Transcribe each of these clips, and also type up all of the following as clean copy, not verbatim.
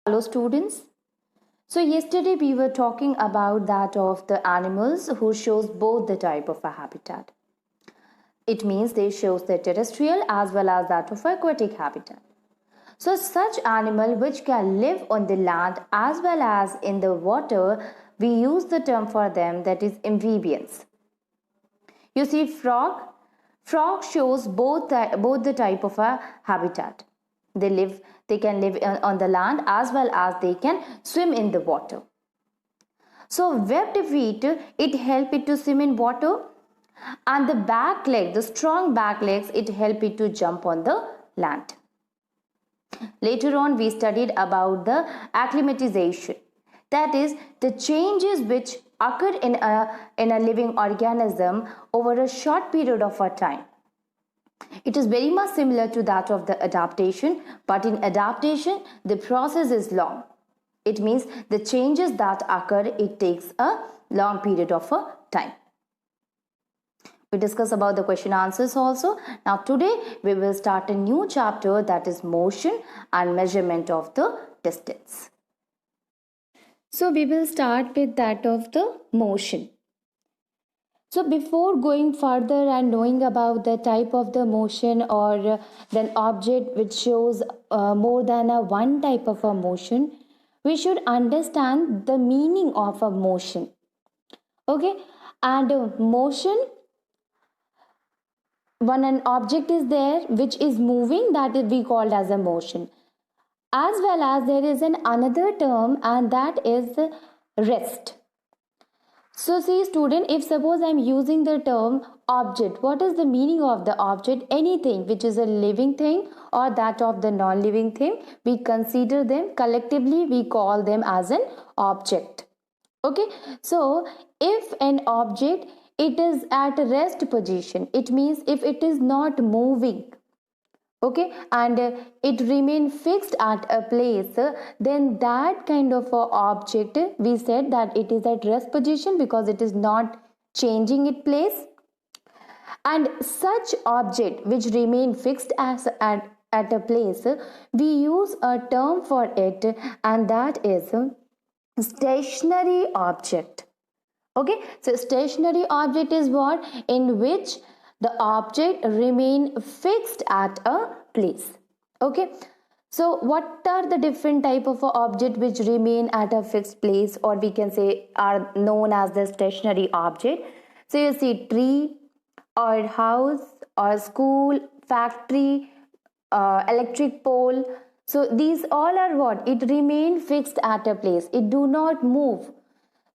Hello students. So yesterday we were talking about that of the animals who shows both the type of a habitat. It means they shows the terrestrial as well as that of aquatic habitat. So such animal which can live on the land as well as in the water, we use the term for them, that is amphibians. You see frog shows both the type of a habitat. They can live on the land as well as they can swim in the water. So webbed feet, it help it to swim in water, and the back leg, the strong back legs, it help it to jump on the land. Later on we studied about the acclimatization, that is the changes which occur in a living organism over a short period of a time. It is very much similar to that of the adaptation, but in adaptation the process is long. It means the changes that occur, it takes a long period of a time. We discuss about the question answers also. Now today we will start a new chapter, that is motion and measurement of the distance. So we will start with that of the motion. So before going further and knowing about the type of the motion or an object which shows more than a one type of a motion, we should understand the meaning of a motion. Okay, and motion, when an object is there which is moving, that is we called as a motion. As well as there is another term, and that is rest. So see student, if suppose I am using the term object, what is the meaning of the object? Anything which is a living thing or that of the non-living thing, we consider them collectively, we call them as an object. Okay, so if an object, it is at rest position, it means if it is not moving, okay, and it remain fixed at a place, then that kind of a object, we said that it is at rest position because it is not changing its place. And such object which remain fixed as at a place, we use a term for it, and that is stationary object. Okay, so stationary object is what? In which the object remain fixed at a place. Okay, so what are the different type of object which remain at a fixed place, or we can say are known as the stationary object? So you see tree or house or school, factory, electric pole. So these all are what? It remain fixed at a place, it do not move.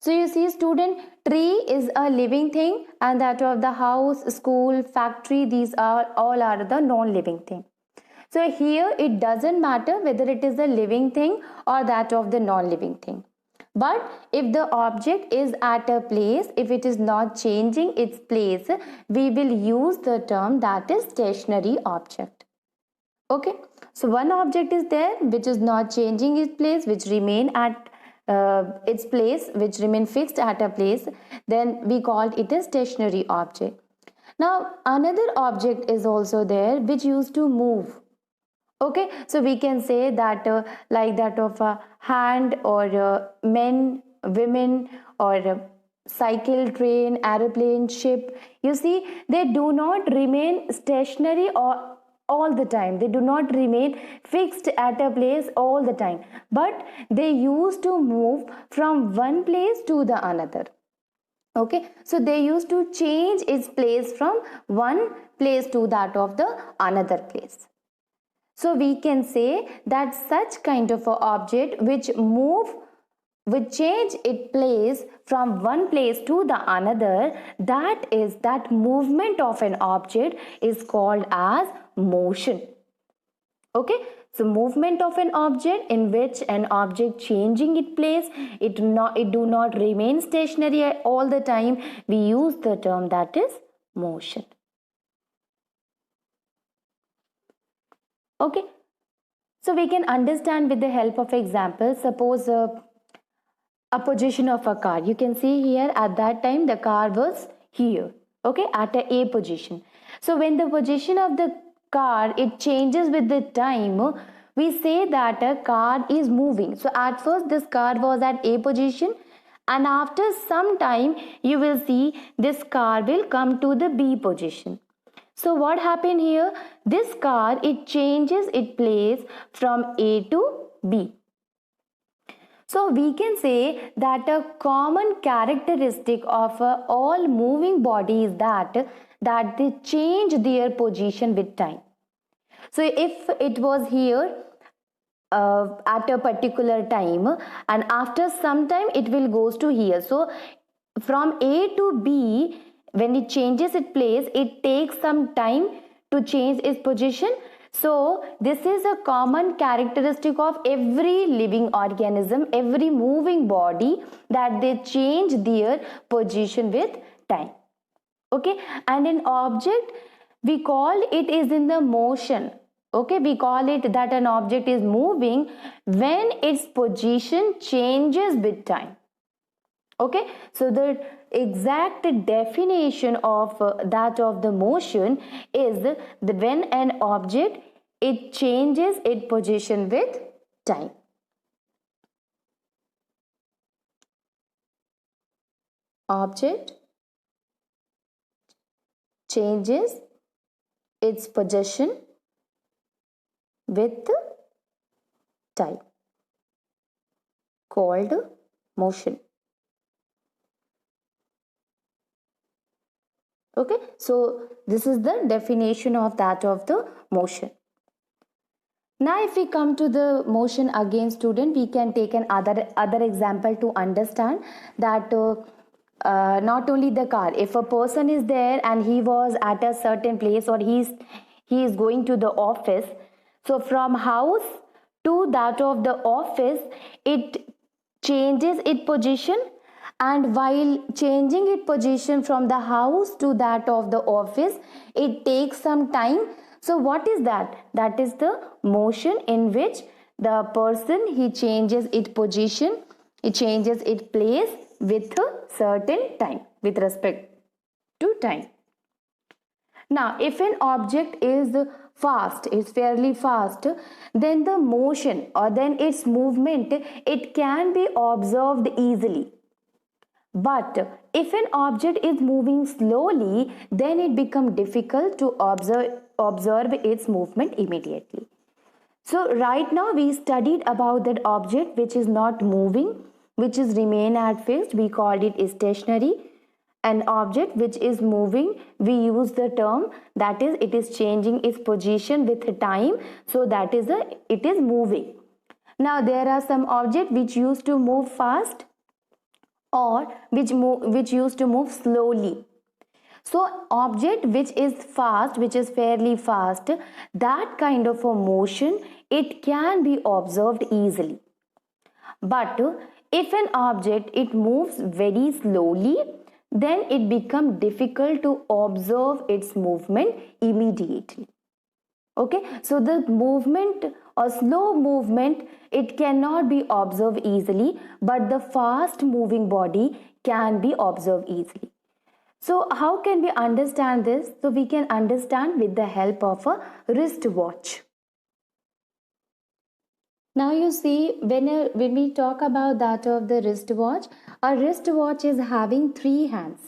So you see student, tree is a living thing, and that of the house, school, factory, these are all are the non-living thing. So here it doesn't matter whether it is a living thing or that of the non-living thing. But if the object is at a place, if it is not changing its place, we will use the term that is stationary object. Okay, so one object is there which is not changing its place, which remain at its place, which remain fixed at a place, then we called it a stationary object. Now another object is also there which used to move. Okay, so we can say that like that of a hand or men, women, or cycle, train, aeroplane, ship. You see, they do not remain stationary or all the time, they do not remain fixed at a place all the time, but they used to move from one place to the another. Okay, so they used to change its place from one place to that of the another place. So we can say that such kind of a object which change its place from one place to the another, that movement of an object is called as motion. Okay, so movement of an object in which an object changing its place, it do not remain stationary all the time, we use the term that is motion. Okay, so we can understand with the help of example. Suppose a position of a car, you can see here at that time the car was here, okay, at a position. So when the position of the car, it changes with the time, we say that a card is moving. So at first this card was at A position, and after some time you will see this card will come to the B position. So what happened here? This card, it changes its place from A to B. So we can say that a common characteristic of all moving bodies is that they change their position with time. So if it was here at a particular time, and after some time it will goes to here. So from A to B, when it changes its place, it takes some time to change its position. So this is a common characteristic of every living organism, every moving body, that they change their position with time. Okay, and an object, we call it is in the motion. Okay, we call it that an object is moving when its position changes with time. Okay, so the exact definition of that of the motion is when an object, it changes its position with time. Object changes its position with time, called motion. Okay, so this is the definition of that of the motion. Now if we come to the motion again, student, we can take an other example to understand that not only the car, if a person is there and he was at a certain place, or he is going to the office, so from house to that of the office, it changes its position, and while changing its position from the house to that of the office, it takes some time. So what is that? That is the motion in which the person, he changes its position, it changes its place with a certain time, with respect to time. Now if an object is fast, is fairly fast, then the motion or then its movement, it can be observed easily. But if an object is moving slowly, then it becomes difficult to observe its movement immediately. So right now we studied about that object which is not moving, which is remain at fixed, we called it stationary. An object which is moving, we use the term that is, it is changing its position with time, so that is it is moving. Now there are some objects which used to move fast, or which used to move slowly. So object which is fast, which is fairly fast, that kind of a motion, it can be observed easily. But if an object, it moves very slowly, then it becomes difficult to observe its movement immediately. Okay, so the movement or slow movement, it cannot be observed easily, but the fast moving body can be observed easily. So how can we understand this? So we can understand with the help of a wristwatch. Now you see, when we talk about that of the wristwatch, a wristwatch is having 3 hands.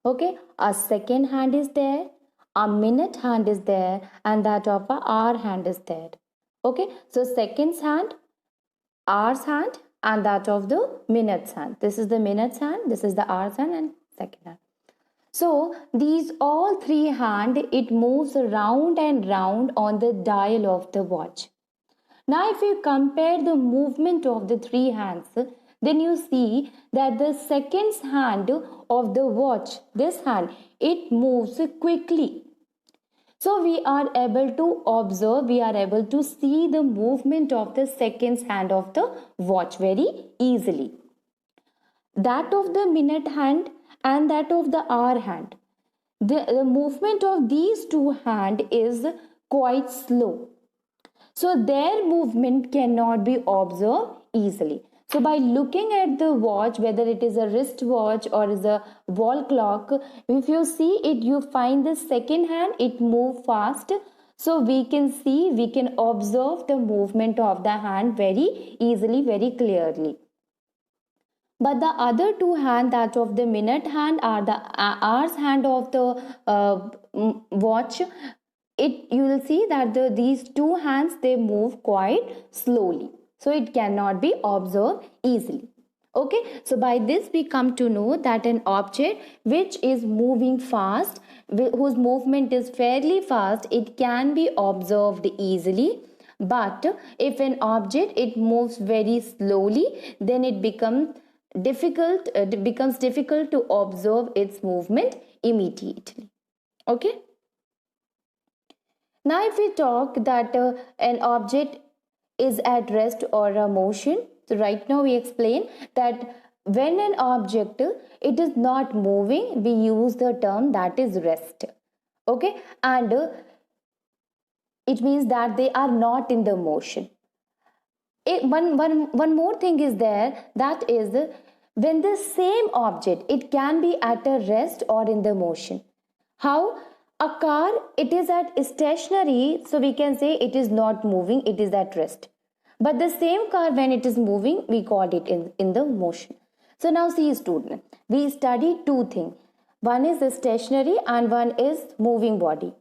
Okay, a second hand is there, a minute hand is there, and that of a hour hand is there. Okay, so seconds hand, hours hand, and that of the minutes hand. This is the minutes hand, this is the hours hand, and second hand. So these all 3 hand, it moves round and round on the dial of the watch. Now if you compare the movement of the 3 hands, then you see that the seconds hand of the watch, this hand, it moves quickly. So we are able to observe, we are able to see the movement of the seconds hand of the watch very easily. That of the minute hand and that of the hour hand, the movement of these 2 hand is quite slow. So their movement cannot be observed easily. So by looking at the watch, whether it is a wristwatch or is a wall clock, if you see it, you find the second hand, it moves fast. So we can see, we can observe the movement of the hand very easily, very clearly. But the other two hand, that of the minute hand or the hours hand of the watch, it, you will see that these two hands, they move quite slowly, so it cannot be observed easily. Okay, so by this we come to know that an object which is moving fast, whose movement is fairly fast, it can be observed easily. But if an object, it moves very slowly, then it becomes difficult to observe its movement immediately. Okay, now if we talk that an object is at rest or a motion, so right now we explain that when an object, it is not moving, we use the term that is rest. Okay, and it means that they are not in the motion. One more thing is there, that is when the same object, it can be at a rest or in the motion. How? A car, it is at stationary, so we can say it is not moving, it is at rest. But the same car, when it is moving, we call it in the motion. So now see student, we study two things. One is the stationary and one is moving body.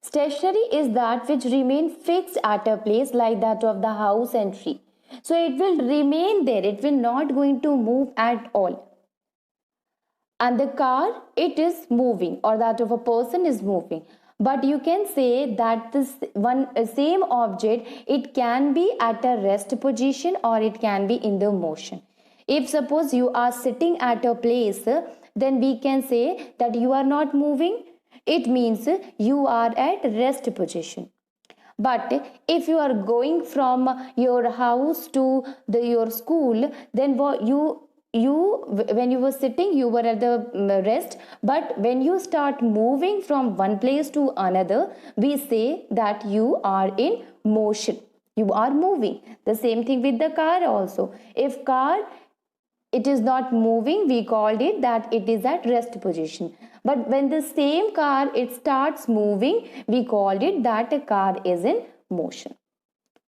Stationary is that which remain fixed at a place, like that of the house and tree. So it will remain there, it will not going to move at all. And the car, it is moving, or that of a person is moving. But you can say that this one same object, it can be at a rest position or it can be in the motion. If suppose you are sitting at a place, then we can say that you are not moving, it means you are at rest position. But if you are going from your house to your school, then when you were sitting, you were at the rest. But when you start moving from one place to another, we say that you are in motion, you are moving. The same thing with the car also. If car, it is not moving, we called it that it is at rest position. But when the same car, it starts moving, we called it that a car is in motion.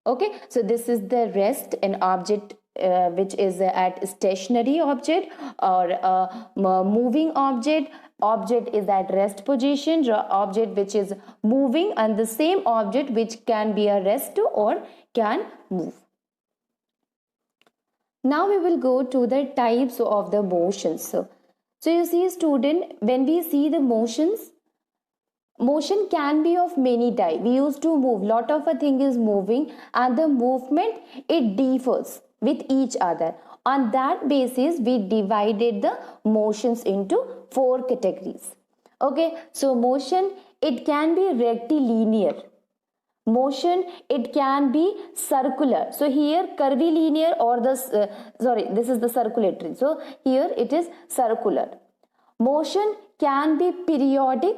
Okay, so this is the rest, an object which is at stationary object or a moving object. Object is at rest position, object which is moving, and the same object which can be a rest or can move. Now we will go to the types of the motions. So you see student, when we see the motions, motion can be of many types. We used to move, lot of a thing is moving, and the movement, it differs with each other. On that basis, we divided the motions into 4 categories. Okay, so motion, it can be rectilinear. Motion, it can be circular. So here curvilinear or the this is the circulatory. So here it is circular. Motion can be periodic,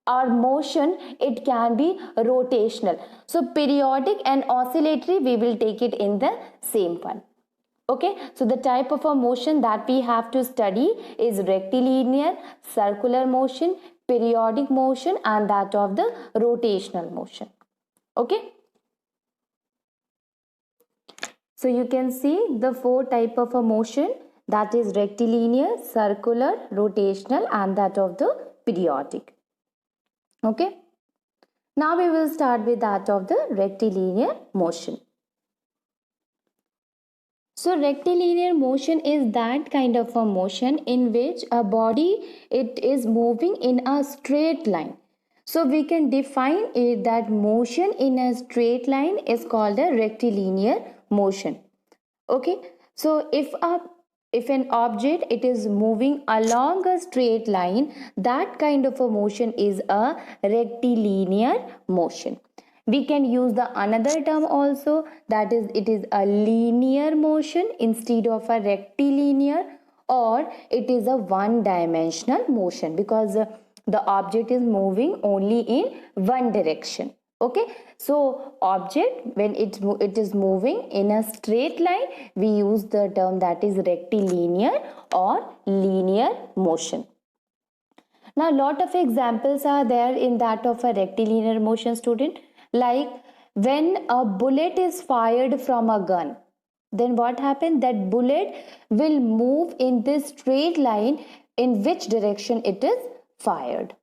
or motion, it can be rotational. So periodic and oscillatory, we will take it in the same one. Okay, so the type of a motion that we have to study is rectilinear, circular motion, periodic motion, and that of the rotational motion. Okay, so you can see the 4 type of a motion, that is rectilinear, circular, rotational, and that of the periodic. Okay, now we will start with that of the rectilinear motion. So rectilinear motion is that kind of a motion in which a body, it is moving in a straight line. So we can define it that motion in a straight line is called a rectilinear motion. Okay, so if an object, it is moving along a straight line, that kind of a motion is a rectilinear motion. We can use the another term also, that is it is a linear motion instead of a rectilinear, or it is a one dimensional motion, because the object is moving only in one direction. Okay, so object, when it is moving in a straight line, we use the term that is rectilinear or linear motion. Now lot of examples are there in that of a rectilinear motion student. Like when a bullet is fired from a gun, then what happened? That bullet will move in this straight line in which direction it is fired.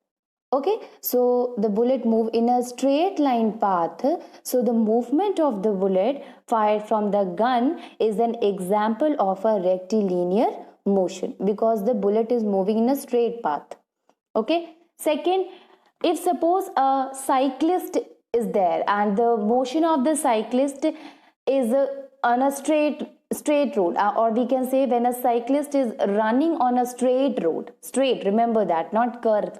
Okay, so the bullet move in a straight line path. So the movement of the bullet fired from the gun is an example of a rectilinear motion, because the bullet is moving in a straight path. Okay, second, if suppose a cyclist is there and the motion of the cyclist is on a straight road, or we can say when a cyclist is running on a straight road, straight, remember that, not curve,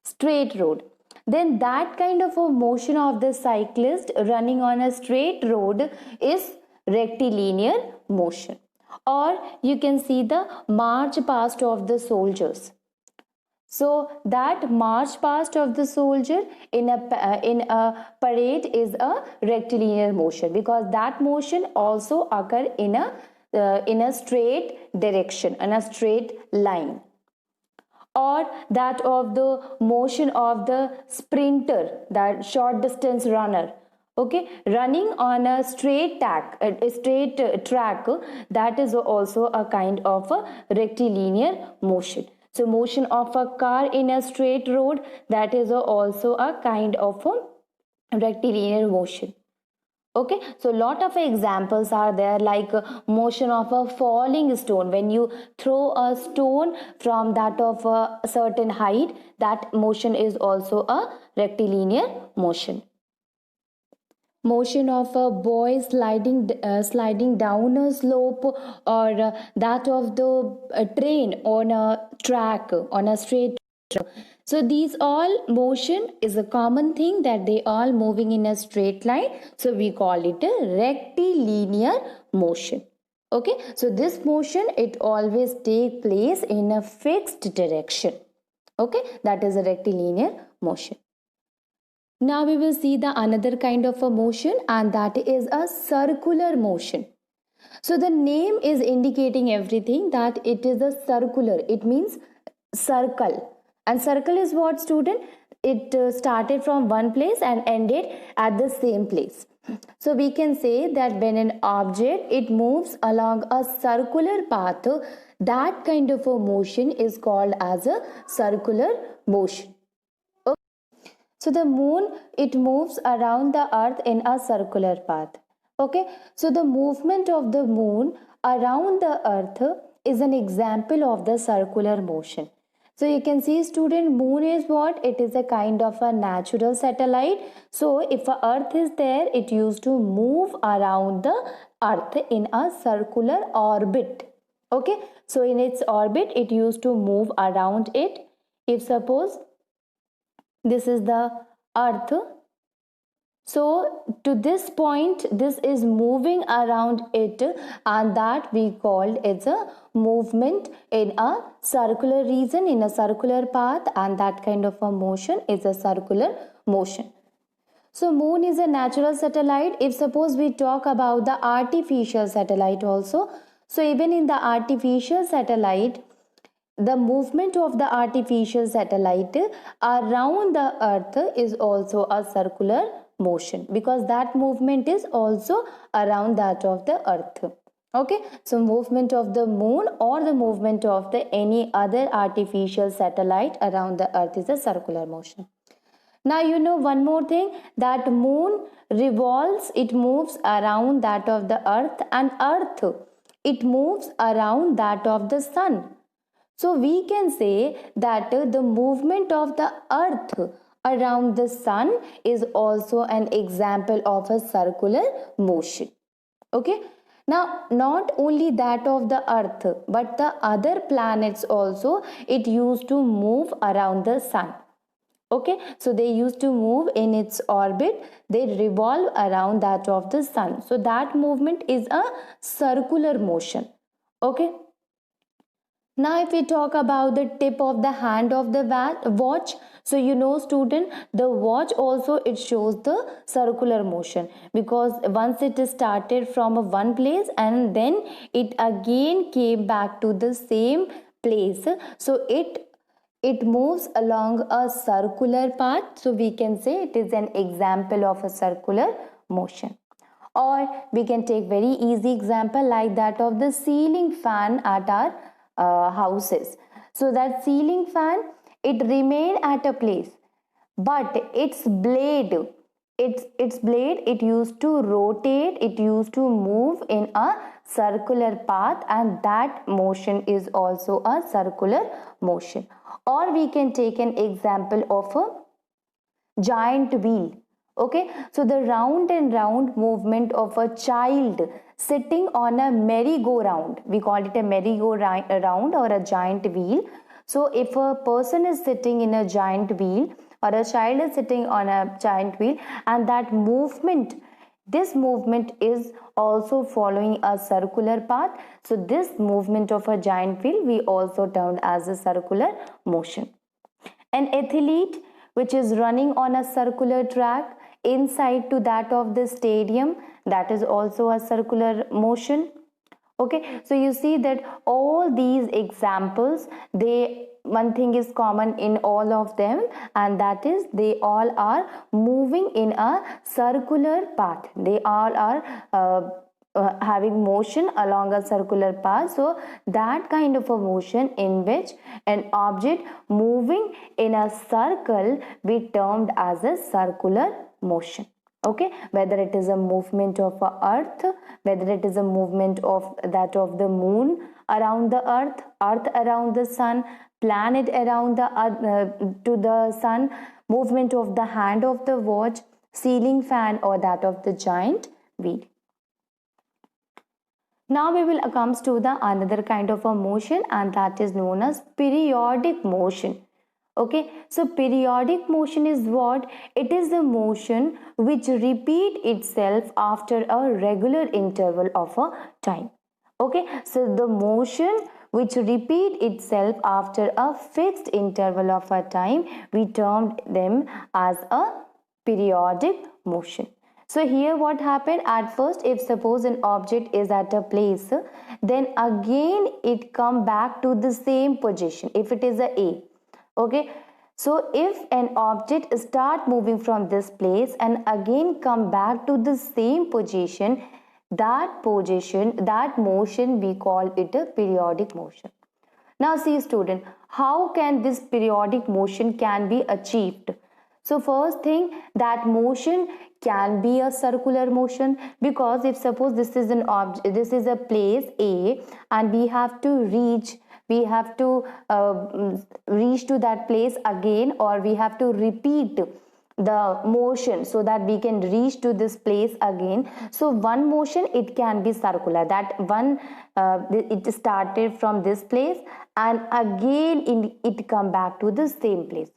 straight road, then that kind of a motion of the cyclist running on a straight road is rectilinear motion. Or you can see the march past of the soldiers. So that march past of the soldier in a parade is a rectilinear motion, because that motion also occur in a straight direction, in a straight line. Or that of the motion of the sprinter, that short distance runner, okay, running on a straight track, that is also a kind of a rectilinear motion. So motion of a car in a straight road, that is also a kind of a rectilinear motion. Okay, so lot of examples are there, like motion of a falling stone. When you throw a stone from that of a certain height, that motion is also a rectilinear motion. Motion of a boy sliding down a slope, or that of the train on a track, on a straight. So these all motion is a common thing, that they all moving in a straight line, so we call it a rectilinear motion. Okay, so this motion, it always take place in a fixed direction. Okay, that is a rectilinear motion. Now we will see the another kind of a motion, and that is a circular motion. So the name is indicating everything, that it is a circular, it means circle. And circle is what, student? It started from one place and ended at the same place. So we can say that when an object, it moves along a circular path, that kind of a motion is called as a circular motion. So the moon, it moves around the earth in a circular path. Okay, so the movement of the moon around the earth is an example of the circular motion. So you can see, student, moon is what? It is a kind of a natural satellite. So if a earth is there, it used to move around the earth in a circular orbit. Okay, so in its orbit, it used to move around it. If suppose this is the earth, so to this point, this is moving around it, and that we called it's a movement in a circular region, in a circular path, and that kind of a motion is a circular motion. So moon is a natural satellite. If suppose we talk about the artificial satellite also, so even in the artificial satellite, the movement of the artificial satellite around the earth is also a circular motion, because that movement is also around that of the earth. Okay, so movement of the moon or the movement of the any other artificial satellite around the earth is a circular motion. Now you know one more thing, that moon revolves, it moves around that of the earth, and earth, it moves around that of the sun. So we can say that the movement of the earth around the sun is also an example of a circular motion. Okay. Now, not only that of the earth, but the other planets also, it used to move around the sun. Okay. So they used to move in its orbit. They revolve around that of the sun. So that movement is a circular motion. Okay. Now if we talk about the tip of the hand of the watch, so you know, student, the watch also, it shows the circular motion, because once it is started from one place and then it again came back to the same place, so it it moves along a circular path, so we can say it is an example of a circular motion. Or we can take very easy example like that of the ceiling fan at our houses. So that ceiling fan, it remain at a place, but its blade it used to rotate, it used to move in a circular path, and that motion is also a circular motion. Or we can take an example of a giant wheel. Okay, so the round and round movement of a child sitting on a merry-go-round, we call it a merry-go-round or a giant wheel. So if a person is sitting in a giant wheel, or a child is sitting on a giant wheel, and that movement, this movement is also following a circular path, so this movement of a giant wheel we also termed as a circular motion. An athlete which is running on a circular track inside to that of the stadium, that is also a circular motion. Okay, so you see that all these examples, they, one thing is common in all of them, and that is they all are moving in a circular path. They all are having motion along a circular path. So that kind of a motion in which an object moving in a circle we termed as a circular motion. Okay, whether it is a movement of a earth, whether it is a movement of that of the moon around the earth, earth around the sun, planet around the to the sun, movement of the hand of the watch, ceiling fan, or that of the giant wheel. Now we will comes to the another kind of a motion, and that is known as periodic motion. Okay, so periodic motion is what? It is the motion which repeat itself after a regular interval of a time. Okay, so the motion which repeat itself after a fixed interval of a time, we termed them as a periodic motion. So here what happened at first, if suppose an object is at a place, then again it come back to the same position if it is a. Okay, so if an object start moving from this place and again come back to the same position, that motion we call it a periodic motion. Now see student, how can this periodic motion can be achieved? So first thing, that motion can be a circular motion, because if suppose this is an object, this is a place A, and we have to reach to that place again, or we have to repeat the motion so that we can reach to this place again. So one motion, it can be circular, that one it started from this place and again it come back to the same place.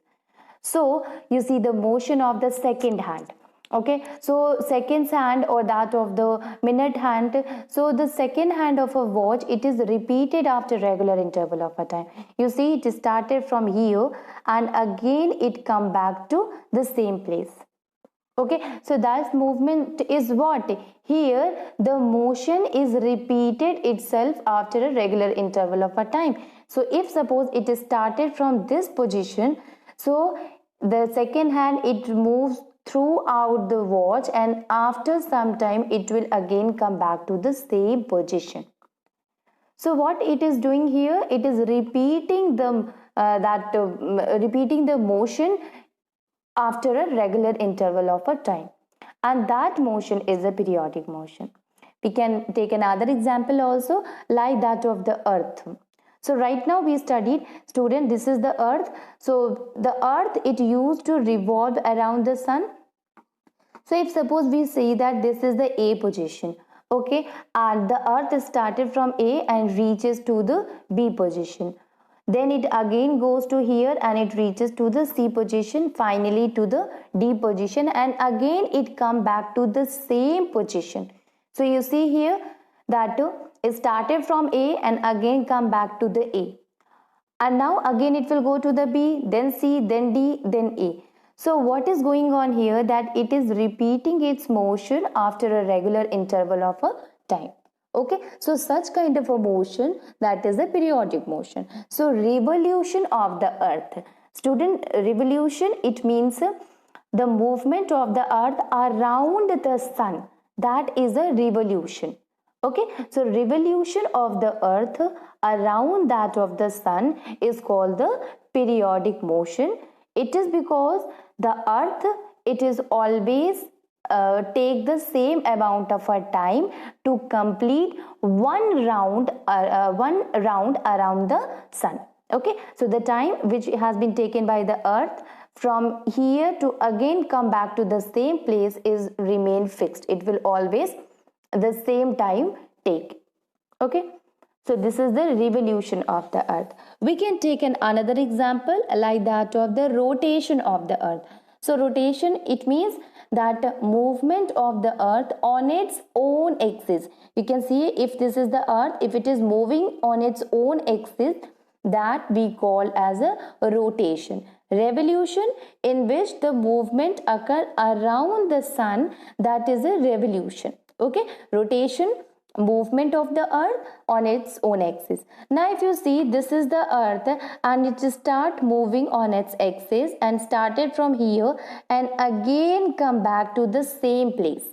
So you see the motion of the second hand. Okay, so second hand or that of the minute hand, so the second hand of a watch, it is repeated after regular interval of a time. You see it started from here and again it come back to the same place. Okay, so that movement is what? Here the motion is repeated itself after a regular interval of a time. So if suppose it is started from this position, so the second hand it moves throughout the watch, and after some time it will again come back to the same position. So what it is doing here, it is repeating repeating the motion after a regular interval of a time, and that motion is a periodic motion. We can take another example also, like that of the earth. So right now we studied, student, this is the earth. So the earth, it used to revolve around the sun. So if suppose we say that this is the A position, okay, and the earth started from A and reaches to the B position, then it again goes to here and it reaches to the C position, finally to the D position, and again it come back to the same position. So you see here that it started from A and again come back to the A, and now again it will go to the B, then C, then D, then A. So what is going on here, that it is repeating its motion after a regular interval of a time. Okay, so such kind of a motion, that is a periodic motion. So revolution of the earth, student, revolution, it means the movement of the earth around the sun, that is a revolution. Okay, so revolution of the earth around that of the sun is called the periodic motion. It is because the earth, it is always take the same amount of a time to complete one round around the sun. Okay, so the time which has been taken by the earth from here to again come back to the same place is remain fixed. It will always the same time take. Okay, so this is the revolution of the earth. We can take another example like that of the rotation of the earth. So rotation, it means that movement of the earth on its own axis. You can see if this is the earth, if it is moving on its own axis, that we call as a rotation. Revolution, in which the movement occur around the sun, that is a revolution. Okay, rotation, movement of the earth on its own axis. Now if you see, this is the earth and it start moving on its axis and started from here and again come back to the same place.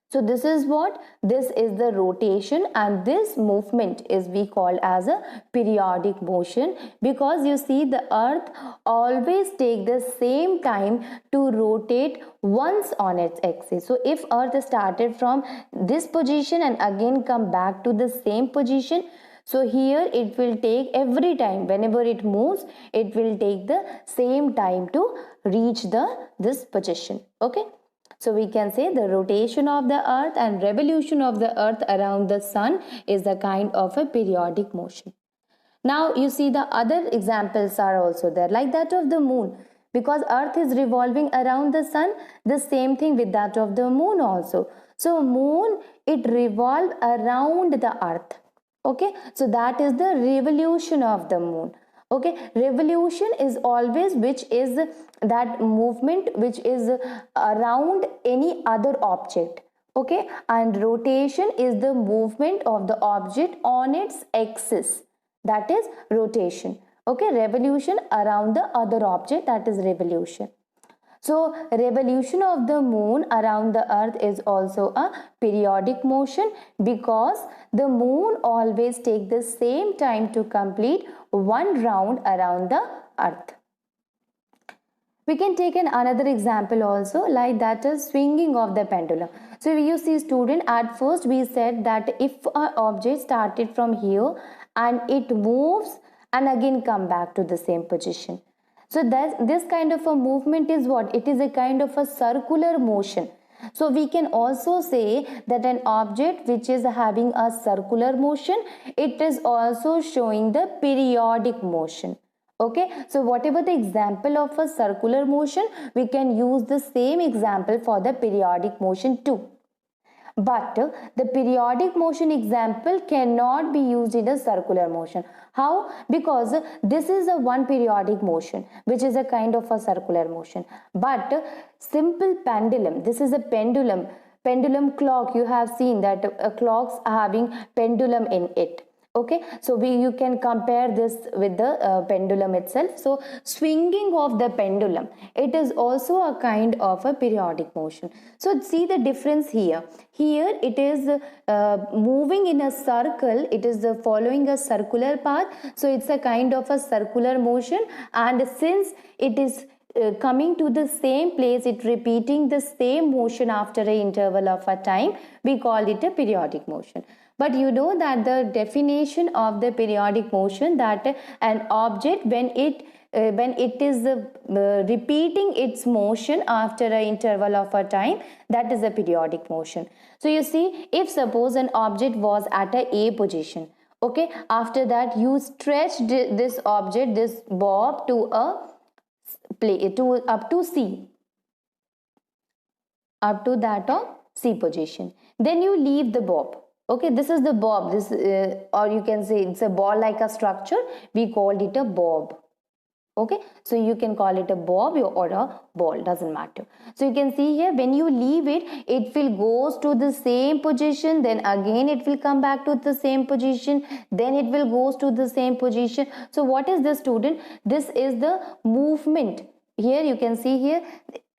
So this is what, this is the rotation, and this movement is we call as a periodic motion, because you see the earth always take the same time to rotate once on its axis. So if earth started from this position and again come back to the same position, so here it will take every time whenever it moves, it will take the same time to reach this position. Okay, so we can say the rotation of the earth and revolution of the earth around the sun is a kind of a periodic motion. Now you see the other examples are also there, like that of the moon. Because earth is revolving around the sun, the same thing with that of the moon also. So moon, it revolves around the earth. Okay, so that is the revolution of the moon. Okay, revolution is always which is that movement which is around any other object. Okay, and rotation is the movement of the object on its axis, that is rotation. Okay, revolution around the other object, that is revolution. So revolution of the moon around the earth is also a periodic motion, because the moon always take the same time to complete one round around the earth. We can take another example also, like that is swinging of the pendulum. So you see student, at first we said that if an object started from here and it moves and again come back to the same position. So this kind of a movement is what? It is a kind of a circular motion. So we can also say that an object which is having a circular motion, it is also showing the periodic motion. Okay, so whatever the example of a circular motion, we can use the same example for the periodic motion too. But the periodic motion example cannot be used in a circular motion. How? Because this is a one periodic motion which is a kind of a circular motion. But simple pendulum, this is a pendulum clock. You have seen that clocks having pendulum in it. Okay, so you can compare this with the pendulum itself. So swinging of the pendulum, it is also a kind of a periodic motion. So see the difference here. Here it is moving in a circle, it is following a circular path, so it's a kind of a circular motion. And since it is coming to the same place, it repeating the same motion after an interval of a time, we call it a periodic motion. But you know that the definition of the periodic motion, that an object when it is repeating its motion after an interval of a time, that is a periodic motion. So you see, if suppose an object was at a position, okay, after that you stretched this object, this bob to a play to up to C, up to that of C position, then you leave the bob. Okay, this is the bob, this or you can say it's a ball like a structure, we called it a bob. Okay, so you can call it a bob or a ball, doesn't matter. So you can see here, when you leave it, it will goes to the same position, then again it will come back to the same position, then it will goes to the same position. So what is this, student? This is the movement. Here you can see here,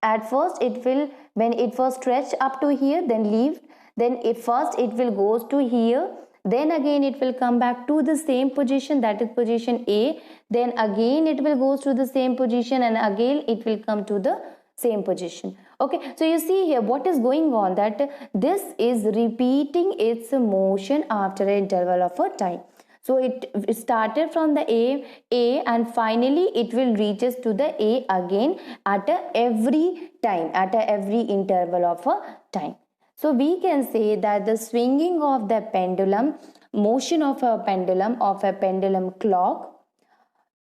at first it will, when it was stretched up to here, then leave, then it first it will goes to here, then again it will come back to the same position, that is position A, then again it will goes to the same position, and again it will come to the same position. Okay, so you see here what is going on, that this is repeating its motion after an interval of a time. So it started from the A, and finally it will reaches to the A again at every time, at every interval of a time. So we can say that the swinging of the pendulum, motion of a pendulum clock,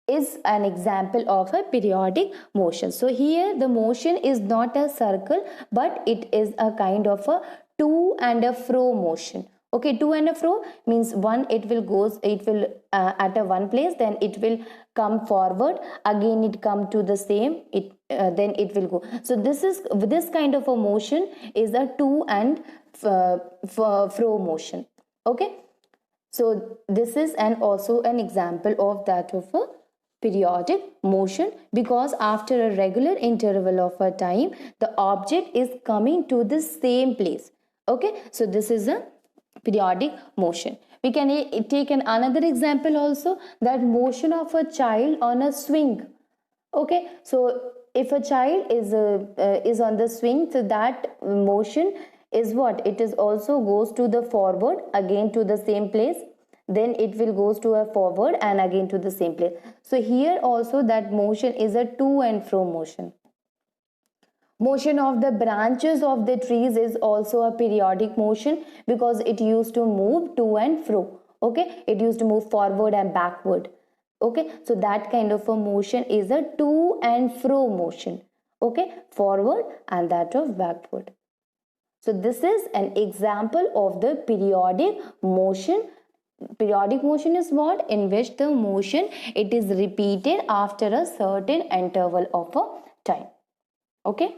is an example of a periodic motion. So here the motion is not a circle, but it is a kind of a to and a fro motion. Okay, to and a fro means one, it will at a one place, then it will come forward, again it come to the same, then it will go. So this kind of a motion is a to and fro motion. Okay, so this is also an example of that of a periodic motion, because after a regular interval of a time, the object is coming to the same place. Okay, so this is a periodic motion. We can take another example also, that motion of a child on a swing. Okay, so if a child is on the swing, so that motion is what? It is also goes to the forward, again to the same place, then it will goes to a forward and again to the same place. So here also that motion is a to and fro motion. Motion of the branches of the trees is also a periodic motion, because it used to move to and fro. Okay, it used to move forward and backward. Okay, so that kind of a motion is a to and fro motion. Okay, forward and that of backward. So this is an example of the periodic motion. Periodic motion is what? In which the motion, it is repeated after a certain interval of a time. Okay.